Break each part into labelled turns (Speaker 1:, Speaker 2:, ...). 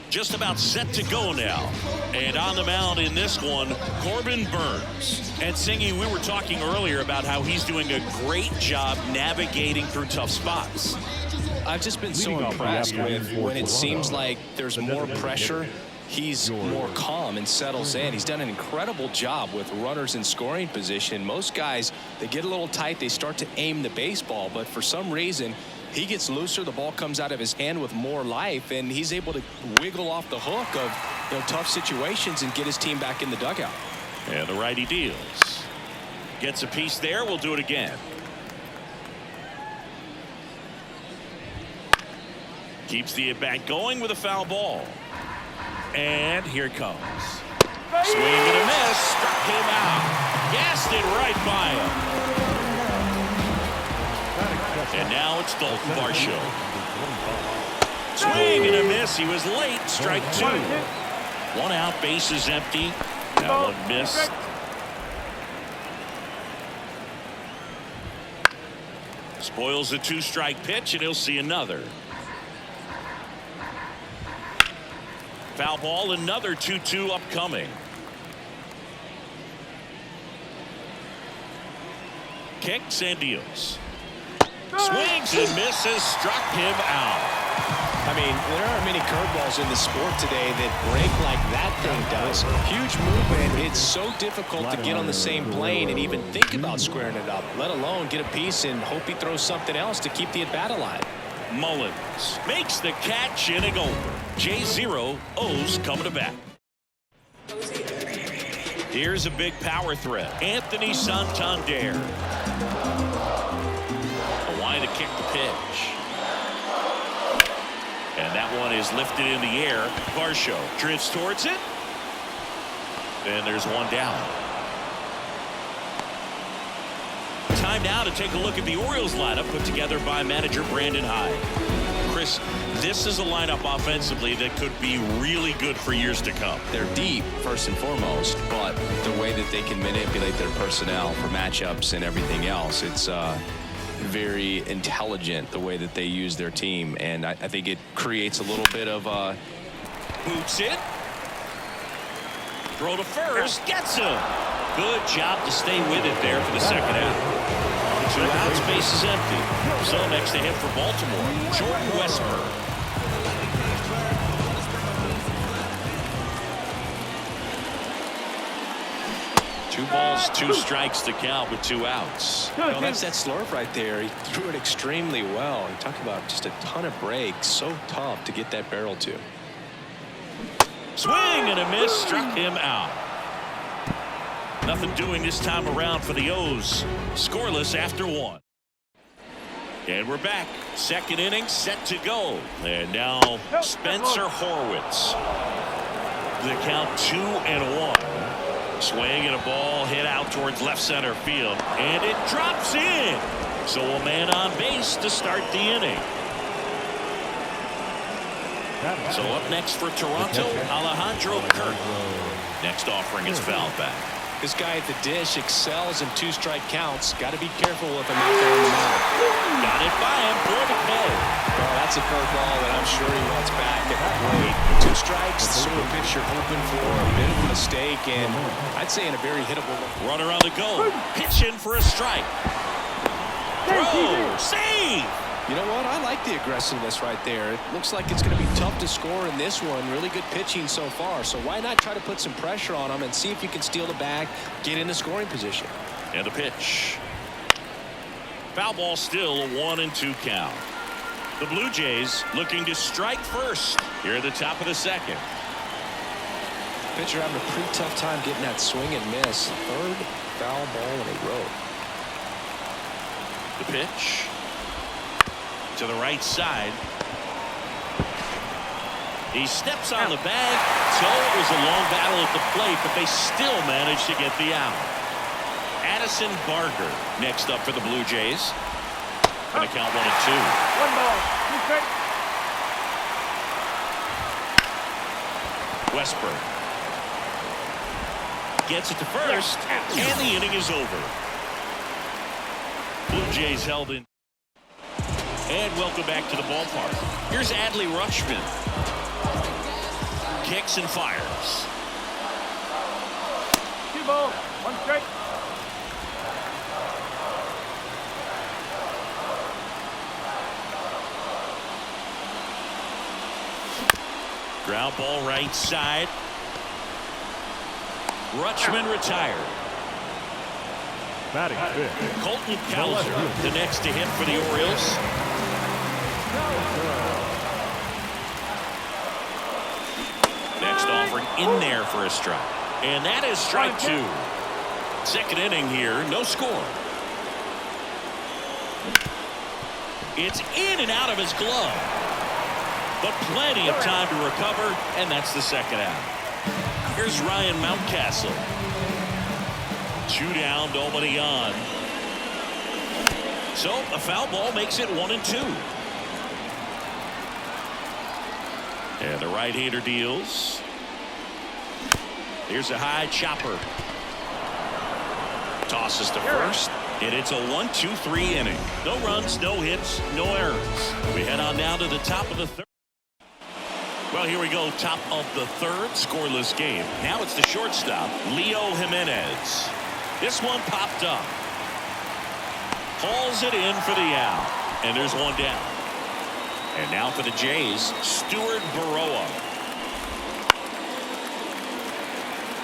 Speaker 1: just about set to go now. And on the mound in this one, Corbin Burns. And Singy, we were talking earlier about how he's doing a great job navigating through tough spots.
Speaker 2: I've just been so impressed with when it seems like there's more pressure, he's more calm and settles in. He's done an incredible job with runners in scoring position. Most guys, they get a little tight, they start to aim the baseball, but for some reason, he gets looser, the ball comes out of his hand with more life, and he's able to wiggle off the hook of tough situations and get his team back in the dugout.
Speaker 1: And the righty deals. Gets a piece there. We'll do it again. Keeps the at-bat going with a foul ball. And here it comes. Swing and a miss. Struck him out. Gassed it right by him. And now it's Dalton Varsho. Swing and a miss. He was late. Strike two. One out. Base is empty. That one missed. Spoils a two-strike pitch, and he'll see another. Foul ball, another 2-2 upcoming. Kicks and deals. Swings and misses, struck him out.
Speaker 2: I mean, there aren't many curveballs in the sport today that break like that thing does. Huge movement. It's so difficult to get on the same plane and even think about squaring it up, let alone get a piece and hope he throws something else to keep the at-bat alive.
Speaker 1: Mullins makes the catch, inning over. J0 O's coming to bat. Here's a big power threat. Anthony Santander. Why to kick the pitch. And that one is lifted in the air. Varsho drifts towards it. And there's one down. Time now to take a look at the Orioles lineup put together by manager Brandon Hyde. Chris, this is a lineup offensively that could be really good for years to come.
Speaker 2: They're deep, first and foremost, but the way that they can manipulate their personnel for matchups and everything else, it's very intelligent the way that they use their team, and I think it creates a little bit of
Speaker 1: boots it. Throw to first, gets him. Good job to stay with it there for the second out. 2 outs, base is empty. So next to hit for Baltimore, Jordan Westburg. 2 balls, 2 strikes to count with 2 outs.
Speaker 2: No, that's that slurve right there. He threw it extremely well. You talk about just a ton of breaks. So tough to get that barrel to.
Speaker 1: Swing and a miss, struck him out. Nothing doing this time around for the O's. Scoreless after 1. And we're back. Second inning set to go. And now Spencer Horwitz. The count 2-1. Swing and a ball hit out towards left center field. And it drops in. So a man on base to start the inning. So up next for Toronto, Alejandro Kirk. Next offering is fouled back.
Speaker 2: This guy at the dish excels in 2-strike counts. Got to be careful with him out there in the mound.
Speaker 1: Got it by him for the play.
Speaker 2: Well, that's a curveball that I'm sure he wants back at the plate. 2 strikes, the sort of pitch you're hoping for, a bit of a mistake, and I'd say in a very hittable.
Speaker 1: Runner on the go, pitching for a strike. Throw, save.
Speaker 2: You know what? I like the aggressiveness right there. It looks like it's going to be tough to score in this one. Really good pitching so far. So why not try to put some pressure on him and see if you can steal the bag, get in the scoring position.
Speaker 1: And the pitch. Foul ball still, a 1-2 count. The Blue Jays looking to strike first here at the top of the second.
Speaker 2: Pitcher having a pretty tough time getting that swing and miss. 3rd foul ball in a row.
Speaker 1: The pitch. To the right side. He steps on the bag. So it was a long battle at the plate, but they still managed to get the out. Addison Barger next up for the Blue Jays. Going to count 1-2.
Speaker 3: 1 ball.
Speaker 1: Westburg gets it to first, and the inning is over. Blue Jays held in. And welcome back to the ballpark. Here's Adley Rutschman. kicks and fires.
Speaker 3: 2 balls, 1 strike.
Speaker 1: Ground ball right side. Rutschman retired.
Speaker 3: Batting fifth,
Speaker 1: Colton Cowser, the next to hit for the Orioles. Next offering in there for a strike. And that is strike 2. Second inning here, no score. It's in and out of his glove. But plenty of time to recover, and that's the second out. Here's Ryan Mountcastle. 2 down, nobody on. So a foul ball makes it 1-2. And the right-hander deals. Here's a high chopper. Tosses to first. And it's a 1-2-3 inning. No runs, no hits, no errors. We head on down to the top of the third. Well, here we go. Top of the third, scoreless game. Now it's the shortstop, Leo Jimenez. This one popped up. Hauls it in for the out. And there's one down. And now for the Jays, Stuart Baroa.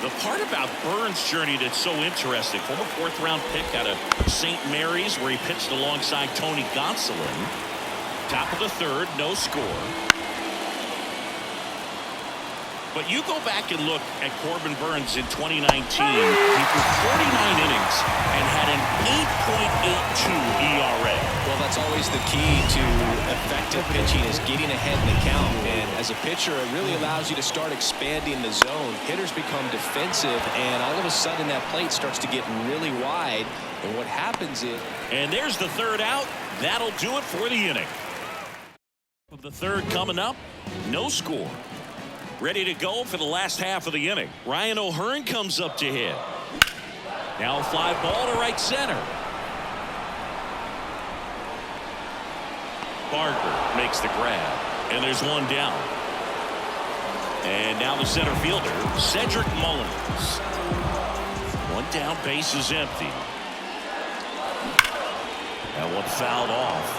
Speaker 1: The part about Burns' journey that's so interesting, former 4th-round pick out of St. Mary's, where he pitched alongside Tony Gonsolin. Top of the third, no score. But you go back and look at Corbin Burns in 2019. He threw 49 innings and had an 8.82 ERA.
Speaker 2: Well, that's always the key to effective pitching, is getting ahead in the count. And as a pitcher, it really allows you to start expanding the zone. Hitters become defensive, and all of a sudden that plate starts to get really wide. And what happens is...
Speaker 1: And there's the third out. That'll do it for the inning. The third coming up, no score. Ready to go for the last half of the inning. Ryan O'Hearn comes up to hit. Now a fly ball to right center. Barker makes the grab. And there's one down. And now the center fielder, Cedric Mullins. One down, base is empty. That one fouled off.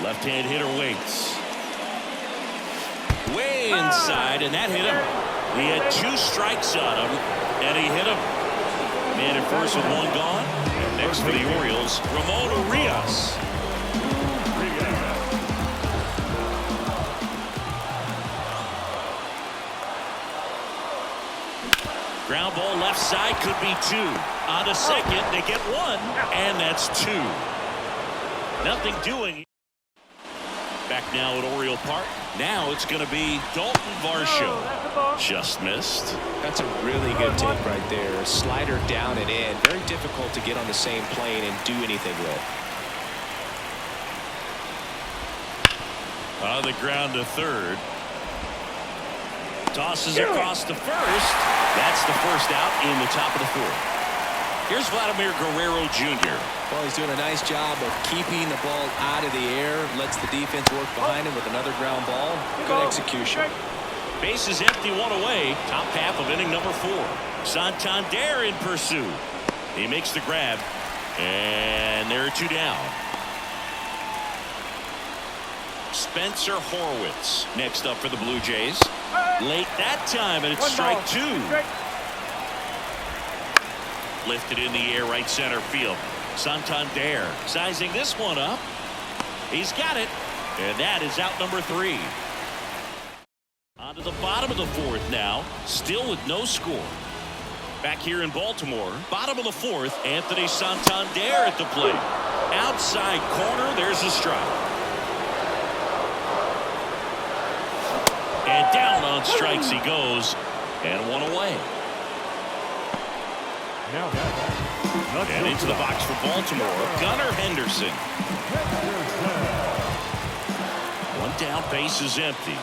Speaker 1: Left-hand hitter waits. Way inside, and that hit him. He had 2 strikes on him, and he hit him. Man at first with 1 gone. And next for the Orioles, Ramon Urias. Ground ball left side, could be 2. On a second, they get 1, and that's 2. Nothing doing. Back now at Oriole Park. Now it's going to be Dalton Varsho. Just missed.
Speaker 2: That's a really good take right there. Slider down and in. Very difficult to get on the same plane and do anything with.
Speaker 1: On the ground to third. Tosses across to first. That's the first out in the top of the 4th. Here's Vladimir Guerrero Jr.
Speaker 2: Well, he's doing a nice job of keeping the ball out of the air. Lets the defense work behind him with another ground ball. Good execution.
Speaker 1: Base is empty, 1 away. Top half of inning number 4. Santander in pursuit. He makes the grab. And there are 2 down. Spencer Horwitz next up for the Blue Jays. Late that time, and it's strike 2. Lifted in the air, right center field. Santander sizing this one up. He's got it. And that is out number 3. On to the bottom of the 4th now. Still with no score. Back here in Baltimore. Bottom of the 4th. Anthony Santander at the plate. Outside corner. There's a strike. And down on strikes he goes, and one away. And into the box for Baltimore, Gunnar Henderson. One down, base is empty.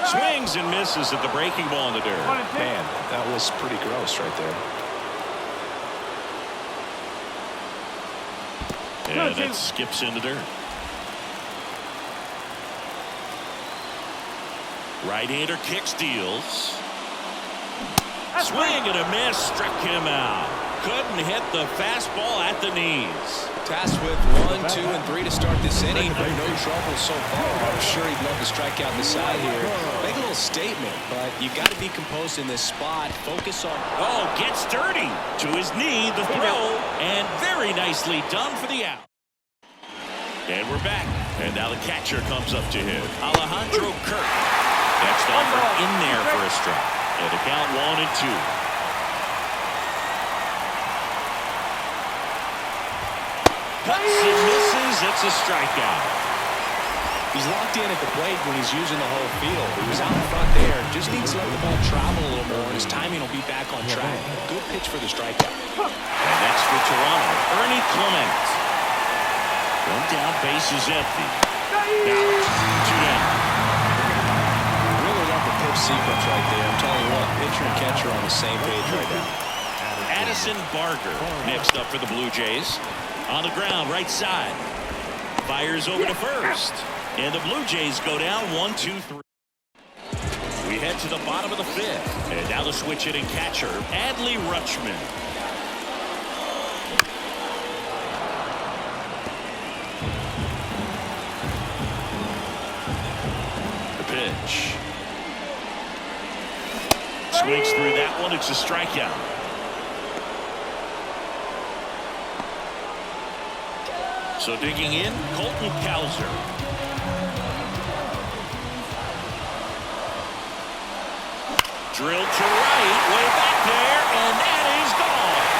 Speaker 1: Swings and misses at the breaking ball in the dirt.
Speaker 2: Man, that was pretty gross right there.
Speaker 1: And that skips in the dirt. Right-hander kicks, deals. Swing and a miss, struck him out. Couldn't hit the fastball at the knees.
Speaker 2: Tasked with 1, 2, and 3 to start this inning. No trouble so far. I'm sure he'd love to strike out the side here. Make a little statement, but you got to be composed in this spot. Focus on.
Speaker 1: Oh, gets dirty. To his knee, the throw, and very nicely done for the out. And we're back. And now the catcher comes up to him. Alejandro Kirk. Next offer in there for a strike. And the count 1-2. Cuts and misses. It's a strikeout.
Speaker 2: He's locked in at the plate when he's using the whole field. He was out in front there. Just needs to let the ball travel a little more, and his timing will be back on track. Good pitch for the strikeout.
Speaker 1: And next for Toronto, Ernie Clement. One down, base is empty. Now, 2 down.
Speaker 2: Really love the pitch sequence right there. I'm telling you what, pitcher and catcher on the same page right now.
Speaker 1: Addison Barger next up for the Blue Jays. On the ground, right side. Fires over to first. And the Blue Jays go down 1-2-3. We head to the bottom of the 5th. And now the switch hitting catcher, Adley Rutschman. The pitch. Swings through that one. It's a strikeout. So digging in, Colton Cowser. Drilled to right, way back there, and that is gone.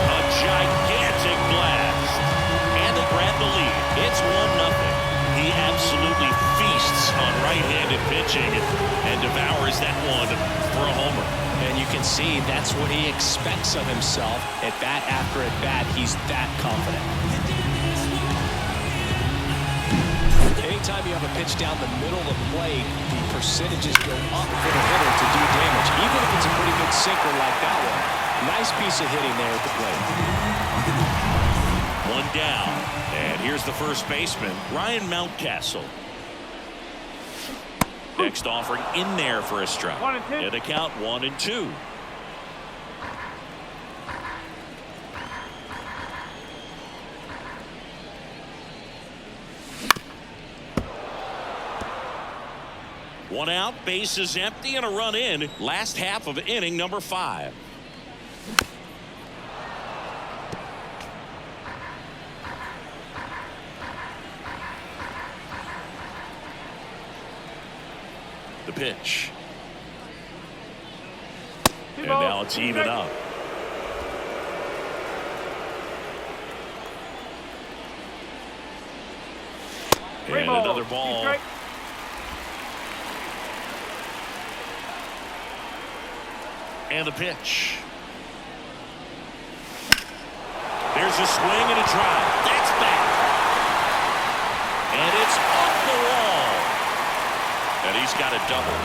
Speaker 1: A gigantic blast. And they grab the lead. It's 1-0. He absolutely feasts on right-handed pitching and devours that one for a homer.
Speaker 2: And you can see that's what he expects of himself. At bat after at bat, he's that confident. Anytime you have a pitch down the middle of the plate, the percentages go up for the hitter to do damage, even if it's a pretty good sinker like that one. Nice piece of hitting there at the plate.
Speaker 1: One down, and here's the first baseman, Ryan Mountcastle. Next offering in there for a strike. And a count 1-2. One out, base is empty, and a run in. Last half of inning number 5. The pitch. And now it's even up. And another ball. And the pitch. There's a swing and a drive. That's back. And it's off the wall. And he's got a double.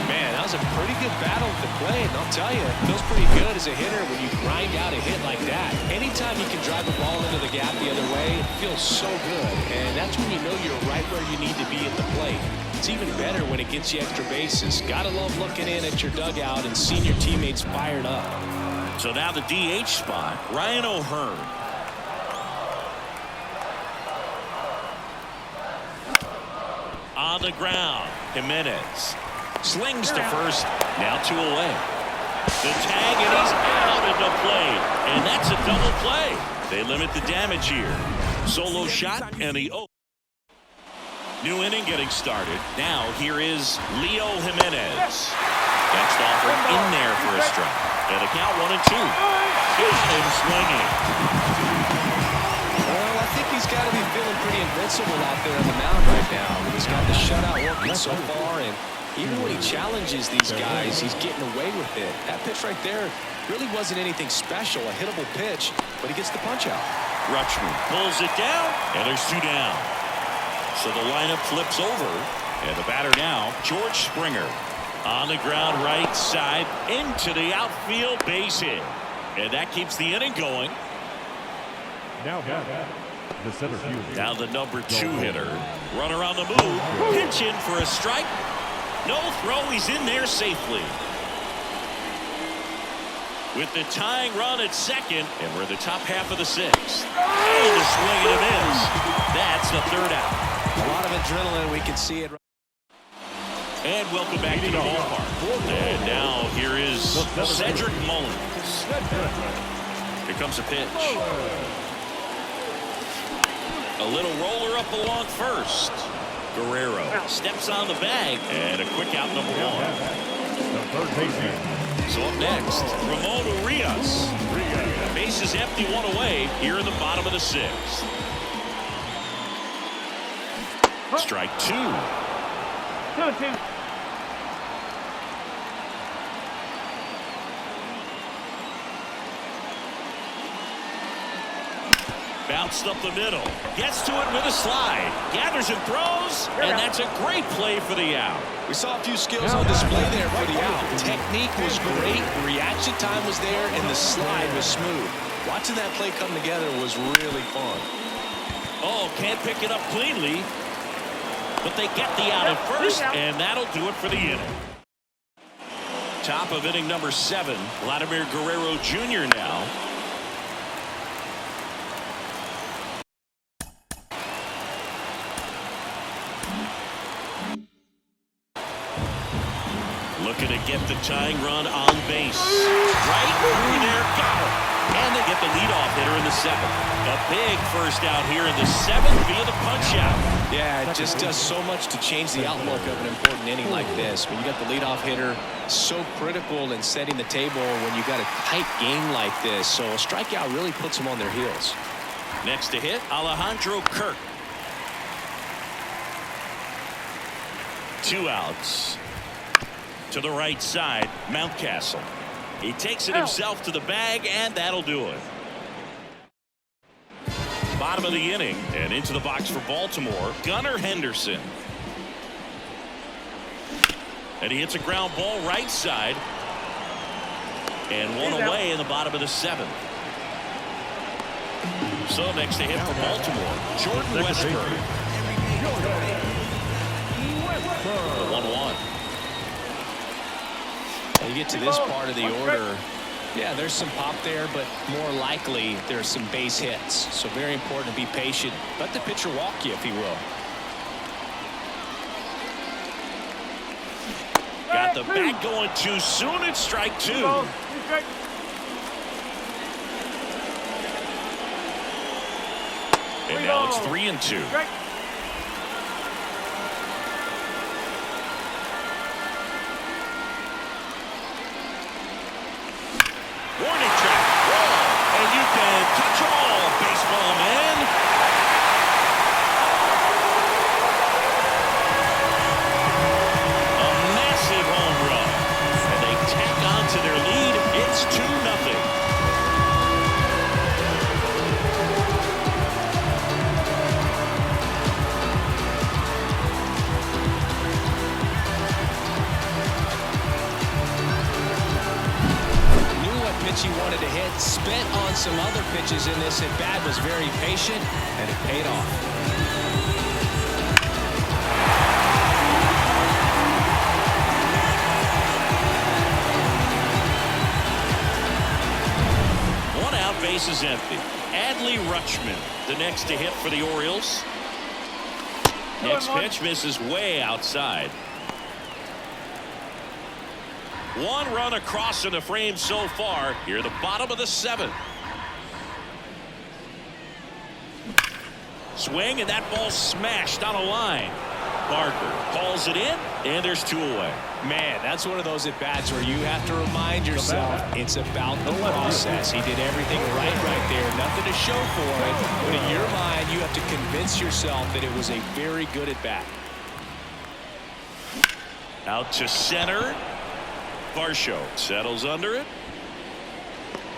Speaker 2: Man, that was a pretty good battle at the plate. And I'll tell you, it feels pretty good as a hitter when you grind out a hit like that. Anytime you can drive the ball into the gap the other way, it feels so good. And that's when you know you're right where you need to be at the plate. It's even better when it gets you extra bases. Gotta love looking in at your dugout and seeing your teammates fired up.
Speaker 1: So now the DH spot, Ryan O'Hearn. On the ground, Jimenez slings to first. Now 2 away. The tag, and he's out at the plate. And that's a double play. They limit the damage here. Solo shot, and the new inning getting started. Now here is Leo Jimenez. Next offering in there for a strike. And a count 1-2. Got him swinging.
Speaker 2: like he's got to be feeling pretty invincible out there on the mound right now. He's got the shutout working so far, and even when he challenges these guys, he's getting away with it. That pitch right there really wasn't anything special, a hittable pitch, but he gets the punch out.
Speaker 1: Rutschman pulls it down, and there's 2 down. So the lineup flips over, and the batter now, George Springer. On the ground right side, into the outfield, base hit. And that keeps the inning going.
Speaker 4: Now the center field.
Speaker 1: Now the number 2 hitter. Runner on the move. Pitch in for a strike. No throw. He's in there safely. With the tying run at second, and we're in the top half of the 6th. And a swing and a miss. That's the 3rd out.
Speaker 2: A lot of adrenaline. We can see it.
Speaker 1: And welcome back to the ballpark. And now here is Cedric Mullins. Here comes a pitch. A little roller up along first. Guerrero steps on the bag. And a quick out, number 1.
Speaker 4: The third baseman.
Speaker 1: So up next, Ramon Urias. Bases empty, 1 away here in the bottom of the 6th. Strike 2.
Speaker 3: 2-2.
Speaker 1: Bounced up the middle. Gets to it with a slide. Gathers and throws. And that's a great play for the out.
Speaker 2: We saw a few skills on display there for the out. Technique was great. The reaction time was there. And the slide was smooth. Watching that play come together was really fun.
Speaker 1: Oh, can't pick it up cleanly. But they get the out at first. And that'll do it for the inning. Top of inning number 7. Vladimir Guerrero Jr. now. Looking to get the tying run on base. Right through there, got it. And they get the leadoff hitter in the 7th. A big first out here in the 7th via the punch out.
Speaker 2: Yeah, it just does so much to change the outlook of an important inning like this. When you got the leadoff hitter, so critical in setting the table when you got a tight game like this. So a strikeout really puts them on their heels.
Speaker 1: Next to hit, Alejandro Kirk. 2 outs. To the right side, Mountcastle. He takes it himself to the bag, and that'll do it. Bottom of the inning, and into the box for Baltimore, Gunnar Henderson. And he hits a ground ball right side. And 1 away in the bottom of the 7th. So next to hit for Baltimore, Jordan Westburg. The 1-1.
Speaker 2: You get to this part of the order, yeah, there's some pop there, but more likely there's some base hits. So very important to be patient. Let the pitcher walk you, if he will.
Speaker 1: Got the bat going too soon. It's strike 2. And now it's 3-2. Warning track. Whoa. And you can touch them all, baseball man. A massive home run. And they tack on to their lead. It's 2-0.
Speaker 2: He wanted to hit, spent on some other pitches in this at bat, was very patient, and it paid off.
Speaker 1: One out, bases empty. Adley Rutschman, the next to hit for the Orioles. Next pitch misses way outside. 1 run across in the frame so far. Here, the bottom of the 7th. Swing, and that ball smashed on a line. Barker calls it in, And there's 2 away.
Speaker 2: Man, that's one of those at-bats where you have to remind yourself it's about the process. He did everything right there. Nothing to show for it. But in your mind, you have to convince yourself that it was a very good at-bat.
Speaker 1: Out to center. Varsho settles under it.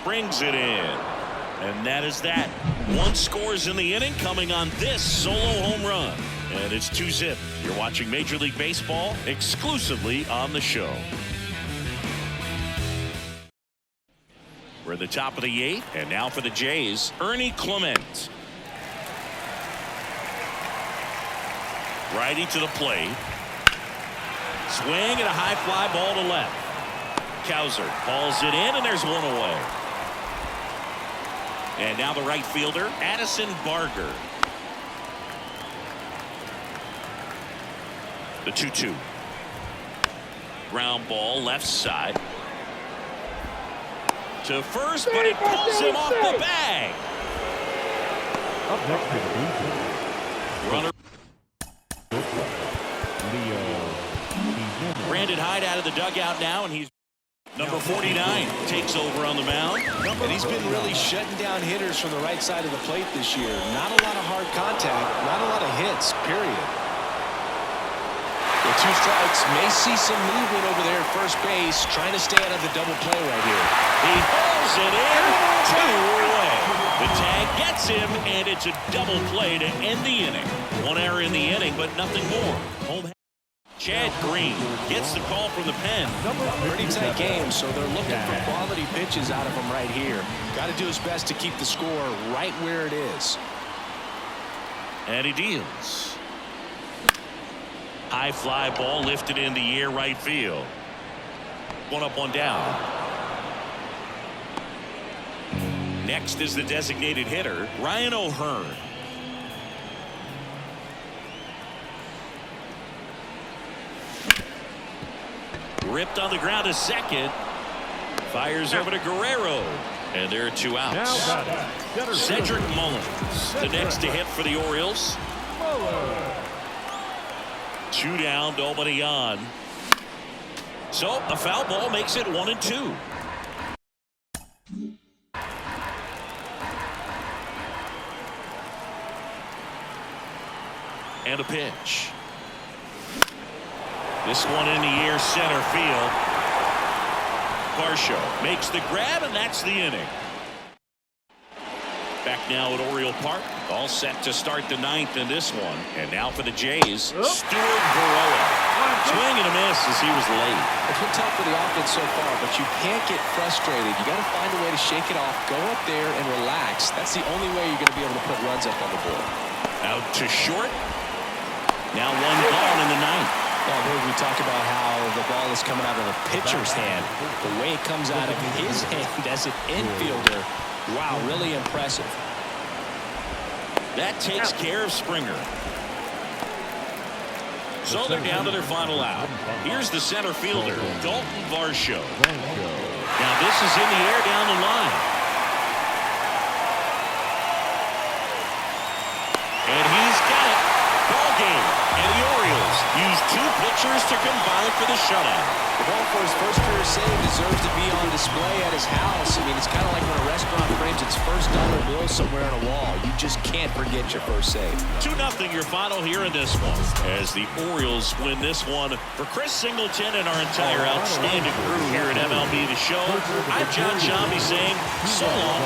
Speaker 1: Brings it in. And that is that. 1 scores in the inning coming on this solo home run. And it's 2-zip. You're watching Major League Baseball exclusively on the show. We're at the top of the 8th. And now for the Jays, Ernie Clement. Righty to the plate. Swing and a high fly ball to left. Cowser hauls it in, and there's 1 away. And now the right fielder, Addison Barger. The 2-2. Ground ball left side. To first, but it pulls him off the bag.
Speaker 4: Up next to the booth.
Speaker 1: Runner. Brandon Hyde out of the dugout now, and he's number 49 takes over on the mound.
Speaker 2: And he's been really shutting down hitters from the right side of the plate this year. Not a lot of hard contact, not a lot of hits, period. With 2 strikes, may see some movement over there at first base, trying to stay out of the double play right here.
Speaker 1: He hauls it in, 2 away. The tag gets him, and it's a double play to end the inning. 1 error in the inning, but nothing more. Home. Chad Green gets the call from the pen.
Speaker 2: Pretty tight game, so they're looking for quality pitches out of him right here. Got to do his best to keep the score right where it is.
Speaker 1: And he deals. High fly ball lifted in the air right field. 1 up, 1 down. Next is the designated hitter, Ryan O'Hearn. Ripped on the ground to second. Fires over to Guerrero. And there are 2 outs. Cedric Mullins, the next to hit for the Orioles. 2 down, nobody on. So a foul ball makes it 1-2. And a pitch. This one in the air, center field. Varsho makes the grab, and that's the inning. Back now at Oriole Park. All set to start the 9th in this one. And now for the Jays, Stuart Varela. Swing and a miss as he was late.
Speaker 2: It's been tough for the offense so far, but you can't get frustrated. You got to find a way to shake it off, go up there and relax. That's the only way you're going to be able to put runs up on the board.
Speaker 1: Out to short. Now 1 ball in the 9th.
Speaker 2: Well, there we talk about how the ball is coming out of the pitcher's hand. The way it comes out of his hand as an infielder. Wow, really impressive.
Speaker 1: That takes care of Springer. So they're down to their final out. Here's the center fielder, Dalton Varsho. Now this is in the air down the line. And he's got it. Ball game. And the Orioles use 2 pitchers to combine for the shutout.
Speaker 2: The ball for his first career save deserves to be on display at his house. I mean, it's kind of like when a restaurant frames its first dollar bill somewhere on a wall. You just can't forget your first save.
Speaker 1: 2-0 your final here in this one. As the Orioles win this one. For Chris Singleton and our entire outstanding crew here at MLB The Show, I'm John Shambi saying so long.